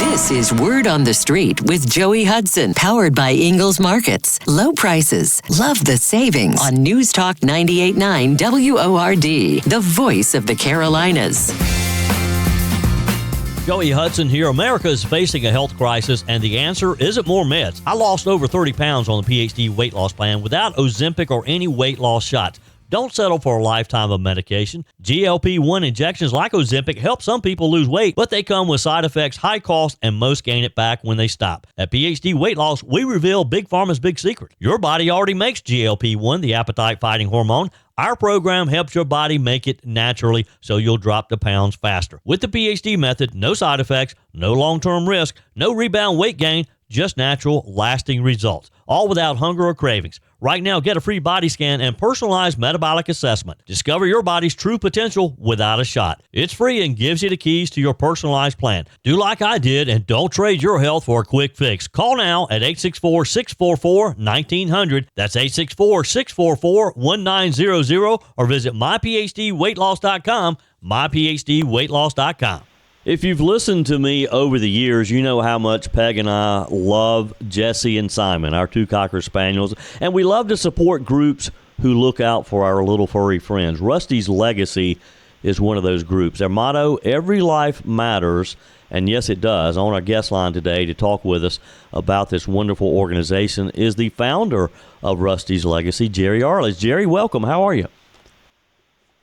This is Word on the Street with Joey Hudson, powered by Ingalls Markets. Low prices, love the savings on News Talk 98.9 WORD, the voice of the Carolinas. Joey Hudson here. America is facing a health crisis, and the answer isn't more meds. I lost over 30 pounds on the PhD weight loss plan without Ozempic or any weight loss shots. Don't settle for a lifetime of medication. GLP-1 injections like Ozempic help some people lose weight, but they come with side effects, high cost, and most gain it back when they stop. At PhD Weight Loss, we reveal Big Pharma's big secret. Your body already makes GLP-1, the appetite-fighting hormone. Our program helps your body make it naturally so you'll drop the pounds faster. With the PhD method, no side effects, no long-term risk, no rebound weight gain, just natural, lasting results, all without hunger or cravings. Right now, get a free body scan and personalized metabolic assessment. Discover your body's true potential without a shot. It's free and gives you the keys to your personalized plan. Do like I did and don't trade your health for a quick fix. Call now at 864-644-1900. That's 864-644-1900 or visit myphdweightloss.com, myphdweightloss.com. If you've listened to me over the years, you know how much Peg and I love Jesse and Simon, our two Cocker Spaniels, and we love to support groups who look out for our little furry friends. Rusty's Legacy is one of those groups. Their motto, every life matters, and yes, it does. On our guest line today to talk with us about this wonderful organization is the founder of Rusty's Legacy, Jerry Arliss. Jerry, welcome. How are you?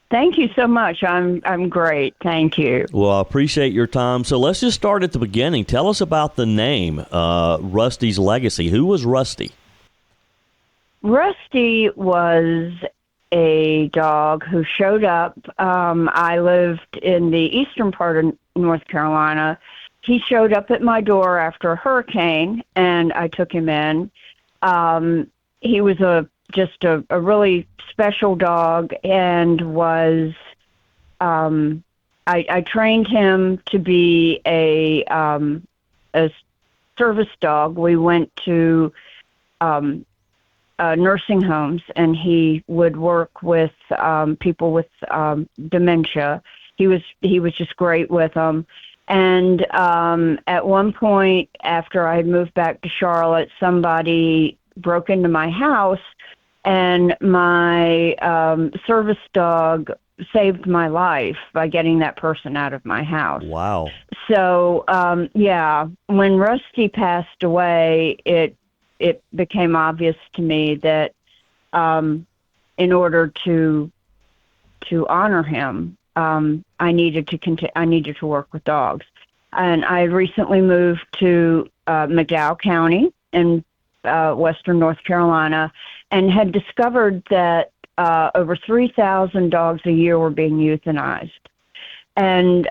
Thank you so much. I'm great. Thank you. Well, I appreciate your time. So let's just start at the beginning. Tell us about the name, Rusty's Legacy. Who was Rusty? Rusty was a dog who showed up. I lived in the eastern part of North Carolina. He showed up at my door after a hurricane, and I took him in. He was just a really special dog, and was I trained him to be a service dog. We went to nursing homes, and he would work with people with dementia. He was just great with them. And at one point, after I had moved back to Charlotte, somebody broke into my house, and my service dog saved my life by getting that person out of my house. Wow. So, when Rusty passed away, it became obvious to me that in order to honor him, I needed to work with dogs. And I recently moved to McDowell County in western North Carolina, and had discovered that over 3,000 dogs a year were being euthanized. And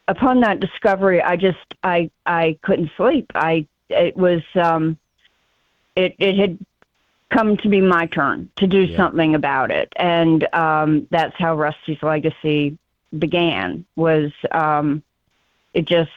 upon that discovery, I couldn't sleep. It had come to be my turn to do something about it, and that's how Rusty's Legacy began. Was it just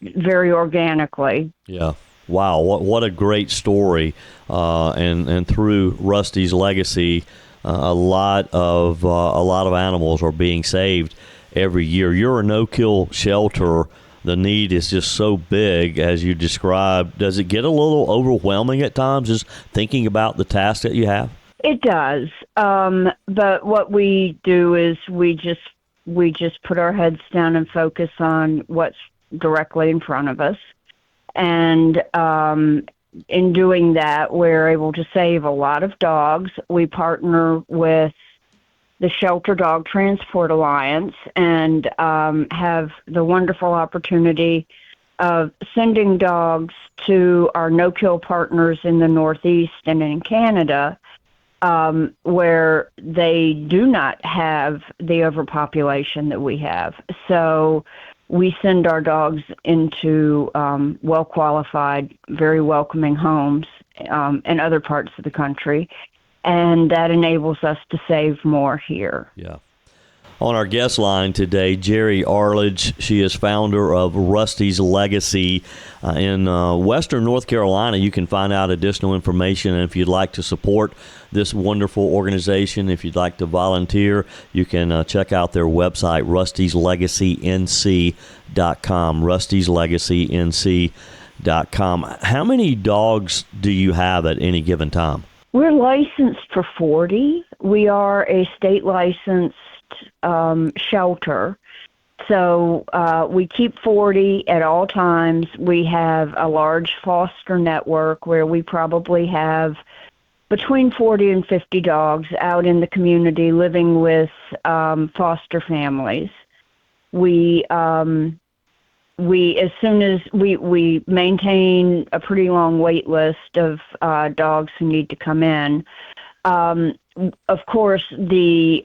very organically? Yeah. Wow, what a great story! And through Rusty's Legacy, a lot of animals are being saved every year. You're a no-kill shelter. The need is just so big, as you described. Does it get a little overwhelming at times, just thinking about the task that you have? It does, but what we do is we just put our heads down and focus on what's directly in front of us. And in doing that, we're able to save a lot of dogs. We partner with the Shelter Dog Transport Alliance, and have the wonderful opportunity of sending dogs to our no-kill partners in the Northeast and in Canada, where they do not have the overpopulation that we have. So we send our dogs into well-qualified, very welcoming homes in other parts of the country, and that enables us to save more here. Yeah. On our guest line today, Jerry Arledge. She is founder of Rusty's Legacy in Western North Carolina. You can find out additional information, and if you'd like to support this wonderful organization, if you'd like to volunteer, you can check out their website, rustyslegacync.com, rustyslegacync.com. How many dogs do you have at any given time? We're licensed for 40. We are a state licensed shelter. So we keep 40 at all times. We have a large foster network where we probably have between 40 and 50 dogs out in the community living with foster families. We as soon as we maintain a pretty long wait list of dogs who need to come in. Of course, the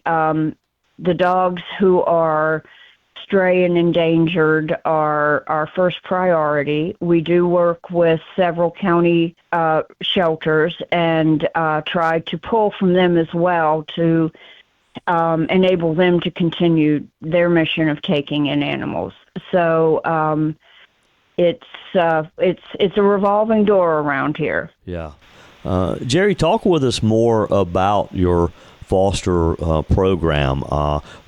dogs who are stray and endangered are our first priority. We do work with several county shelters and try to pull from them as well to enable them to continue their mission of taking in animals. So it's a revolving door around here. Yeah. Jerry, talk with us more about your foster program,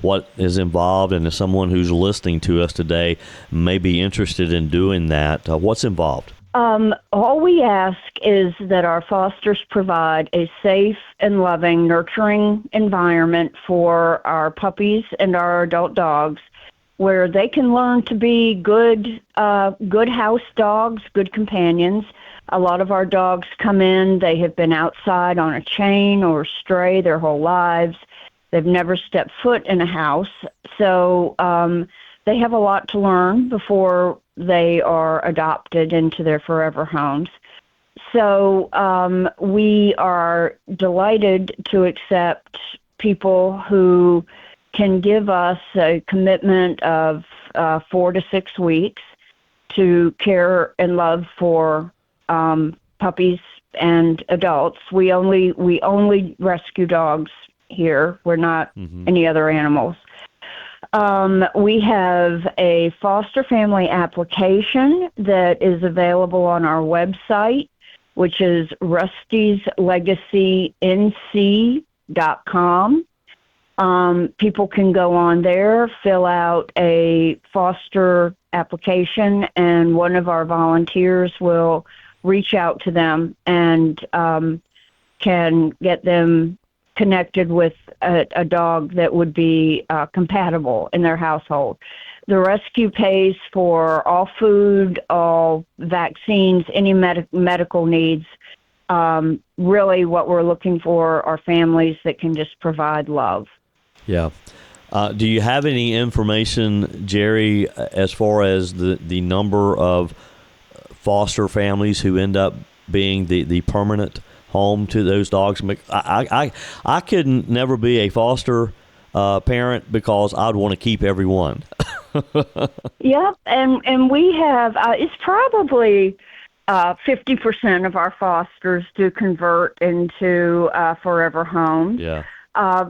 what is involved, and if someone who's listening to us today may be interested in doing that, what's involved? All we ask is that our fosters provide a safe and loving, nurturing environment for our puppies and our adult dogs where they can learn to be good house dogs, good companions. A lot of our dogs come in, they have been outside on a chain or stray their whole lives. They've never stepped foot in a house. So they have a lot to learn before they are adopted into their forever homes. So we are delighted to accept people who can give us a commitment of 4 to 6 weeks to care and love for puppies and adults. We only rescue dogs here. We're not any other animals. We have a foster family application that is available on our website, which is rustyslegacync.com. People can go on there, fill out a foster application, and one of our volunteers will reach out to them and can get them connected with a dog that would be compatible in their household. The rescue pays for all food, all vaccines, any medical needs. Really what we're looking for are families that can just provide love. Yeah. Do you have any information, Jerry, as far as the number of foster families who end up being the permanent home to those dogs? I could never be a foster parent because I'd want to keep everyone. Yep, and we have, it's probably 50% of our fosters do convert into forever homes. Yeah.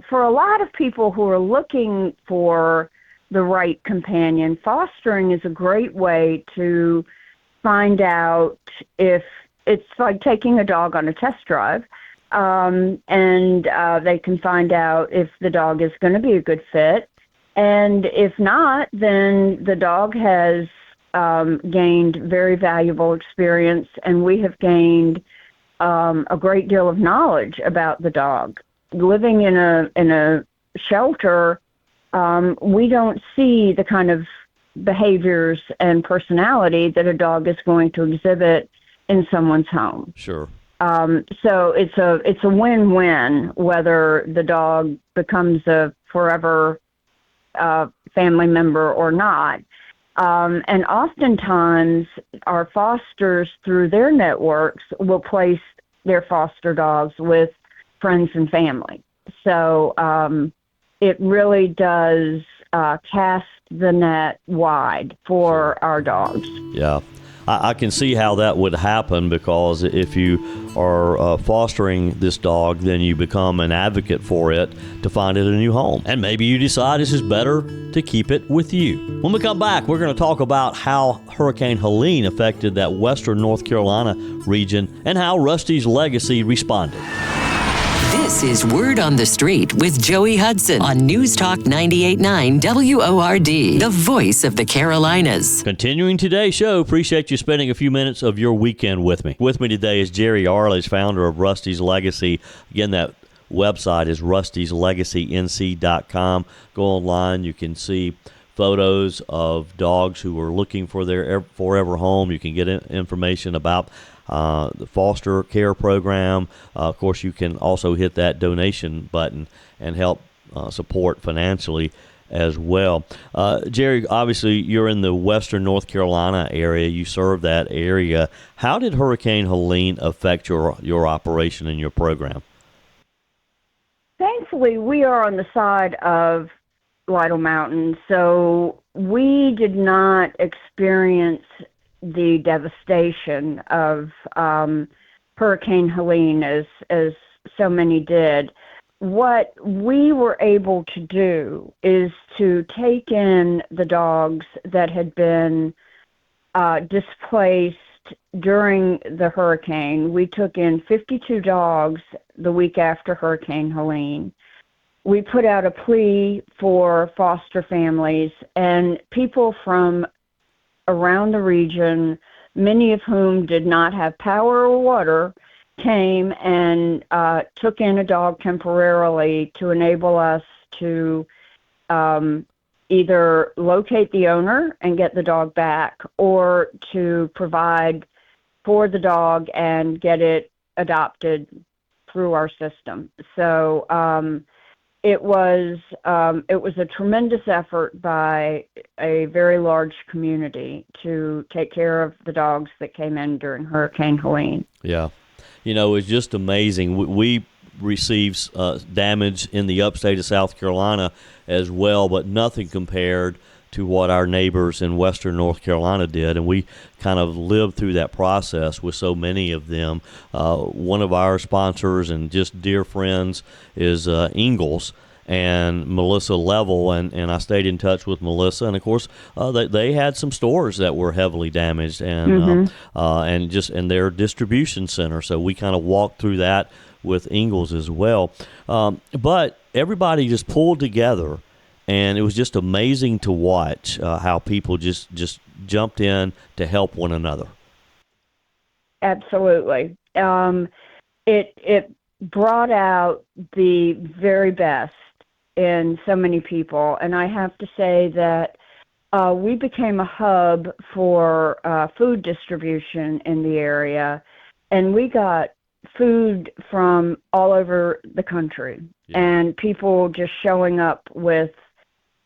For a lot of people who are looking for the right companion, fostering is a great way to find out if it's like taking a dog on a test drive, and they can find out if the dog is going to be a good fit. And if not, then the dog has gained very valuable experience, and we have gained a great deal of knowledge about the dog. Living in a shelter, we don't see the kind of behaviors and personality that a dog is going to exhibit in someone's home. Sure. So it's a win-win whether the dog becomes a forever family member or not. And oftentimes our fosters, through their networks, will place their foster dogs with friends and family. So it really does cast the net wide for our dogs. Yeah. I can see how that would happen, because if you are fostering this dog, then you become an advocate for it to find it a new home. And maybe you decide this is better to keep it with you. When we come back, we're going to talk about how Hurricane Helene affected that western North Carolina region and how Rusty's Legacy responded. This is Word on the Street with Joey Hudson on News Talk 98.9 WORD, the voice of the Carolinas. Continuing today's show, appreciate you spending a few minutes of your weekend with me. With me today is Jerry Arledge, founder of Rusty's Legacy. Again, that website is rustyslegacync.com. Go online, you can see photos of dogs who are looking for their forever home. You can get information about the foster care program. Of course, you can also hit that donation button and help support financially as well. Jerry, obviously, you're in the western North Carolina area. You serve that area. How did Hurricane Helene affect your operation and your program? Thankfully, we are on the side of Lytle Mountain, so we did not experience the devastation of Hurricane Helene as so many did. What we were able to do is to take in the dogs that had been displaced during the hurricane. We took in 52 dogs the week after Hurricane Helene. We put out a plea for foster families, and people from around the region, many of whom did not have power or water, came and took in a dog temporarily to enable us to either locate the owner and get the dog back, or to provide for the dog and get it adopted through our system. So it was a tremendous effort by a very large community to take care of the dogs that came in during Hurricane Helene. Yeah. It's just amazing. We received damage in the upstate of South Carolina as well, but nothing compared to what our neighbors in western North Carolina did, and we kind of lived through that process with so many of them. One of our sponsors and just dear friends is Ingalls and Melissa Level, and I stayed in touch with Melissa, and of course they had some stores that were heavily damaged, and and their distribution center, so we kind of walked through that with Ingalls as well. But everybody just pulled together, and it was just amazing to watch how people just jumped in to help one another. Absolutely. It brought out the very best in so many people, and I have to say that we became a hub for food distribution in the area, and we got food from all over the country, and people just showing up with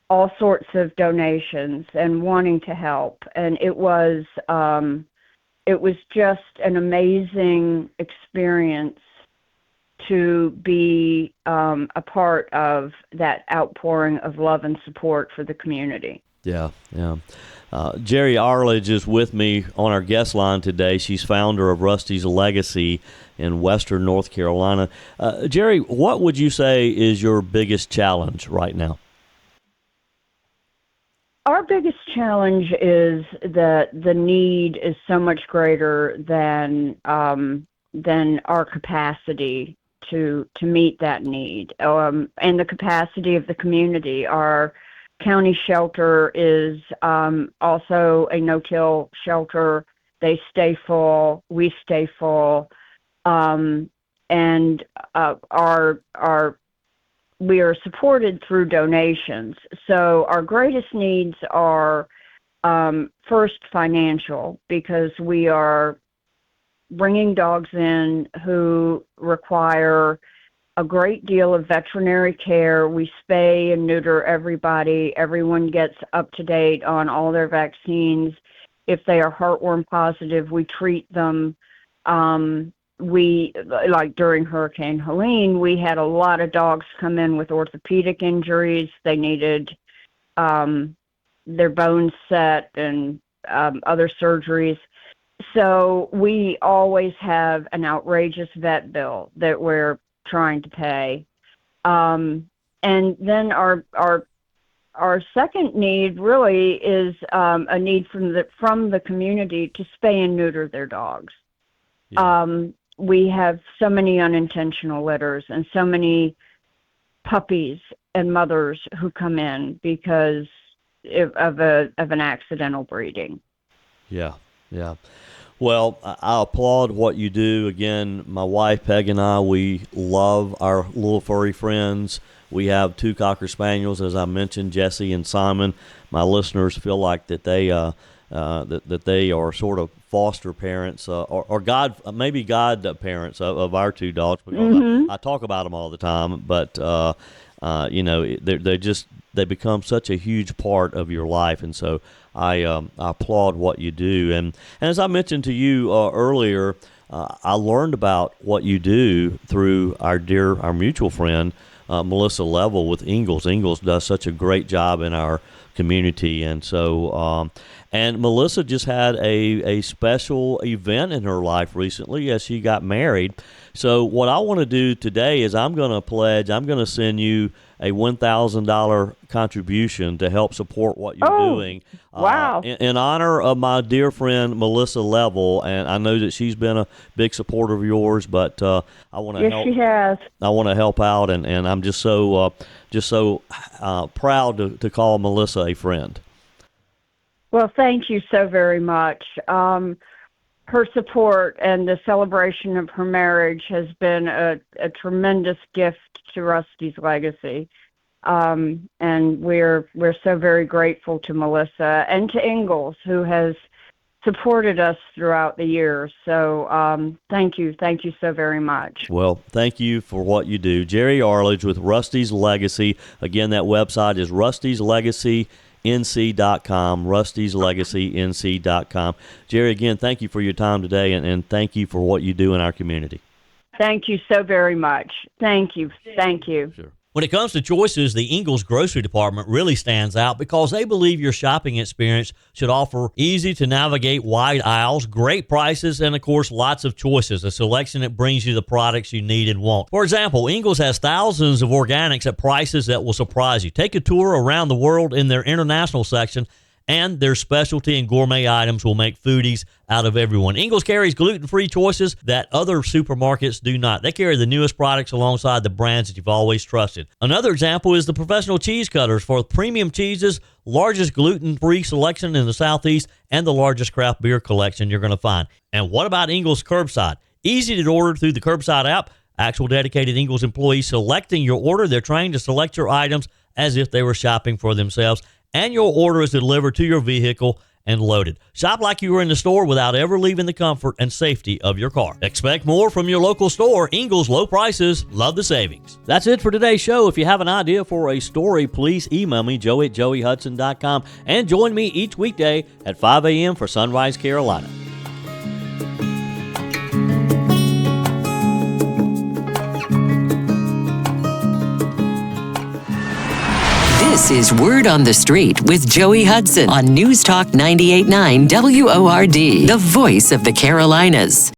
all sorts of donations and wanting to help. And it was just an amazing experience to be a part of that outpouring of love and support for the community. Yeah. Jerry Arledge is with me on our guest line today. She's founder of Rusty's Legacy in western North Carolina. Jerry, what would you say is your biggest challenge right now? Our biggest challenge is that the need is so much greater than our capacity to meet that need, and the capacity of the community. Our county shelter is also a no-kill shelter. They stay full, we stay full, and we are supported through donations. So our greatest needs are first financial, because we are bringing dogs in who require a great deal of veterinary care. We spay and neuter everybody. Everyone gets up to date on all their vaccines. If they are heartworm positive, we treat them. Like during Hurricane Helene, we had a lot of dogs come in with orthopedic injuries. They needed their bones set and other surgeries. So we always have an outrageous vet bill that we're trying to pay. And then our second need really is a need from the community to spay and neuter their dogs. Yeah. We have so many unintentional litters and so many puppies and mothers who come in because of an accidental breeding. Yeah. Yeah. Well, I applaud what you do. Again, my wife, Peg, and I, we love our little furry friends. We have 2 Cocker Spaniels, as I mentioned, Jesse and Simon. My listeners feel like that they that they are sort of foster parents or maybe God parents of our 2 dogs, because I talk about them all the time. But they become such a huge part of your life, and so I applaud what you do. And as I mentioned to you earlier, I learned about what you do through our mutual friend, Melissa Level with Ingalls. Ingalls does such a great job in our community. And so, and Melissa just had a special event in her life recently as she got married. So what I want to do today is I'm going to send you a $1,000 contribution to help support what you're doing. Wow. In honor of my dear friend Melissa Level, and I know that she's been a big supporter of yours, but I want to help. Yes, she has. I want to help out, and I'm just so proud to call Melissa a friend. Well, thank you so very much. Her support and the celebration of her marriage has been a tremendous gift to Rusty's legacy. And we're so very grateful to Melissa and to Ingalls, who has supported us throughout the years. So thank you so very much. Well, thank you for what you do. Jerry Arledge with Rusty's Legacy. Again, that website is rustyslegacync.com, rustyslegacync.com. Jerry, again, thank you for your time today, and thank you for what you do in our community. Thank you so very much. Thank you. Sure. When it comes to choices, the Ingalls Grocery Department really stands out because they believe your shopping experience should offer easy-to-navigate wide aisles, great prices, and, of course, lots of choices, a selection that brings you the products you need and want. For example, Ingalls has thousands of organics at prices that will surprise you. Take a tour around the world in their international section, and their specialty and gourmet items will make foodies out of everyone. Ingalls carries gluten-free choices that other supermarkets do not. They carry the newest products alongside the brands that you've always trusted. Another example is the professional cheese cutters for premium cheeses, largest gluten-free selection in the Southeast, and the largest craft beer collection you're going to find. And what about Ingalls Curbside? Easy to order through the Curbside app. Actual dedicated Ingalls employees selecting your order. They're trained to select your items as if they were shopping for themselves, and your order is delivered to your vehicle and loaded. Shop like you were in the store without ever leaving the comfort and safety of your car. Expect more from your local store. Ingalls, low prices, love the savings. That's it for today's show. If you have an idea for a story, please email me, joe@joeyhudson.com, and join me each weekday at 5 a.m. for Sunrise Carolina. This is Word on the Street with Joey Hudson on News Talk 98.9 WORD, the voice of the Carolinas.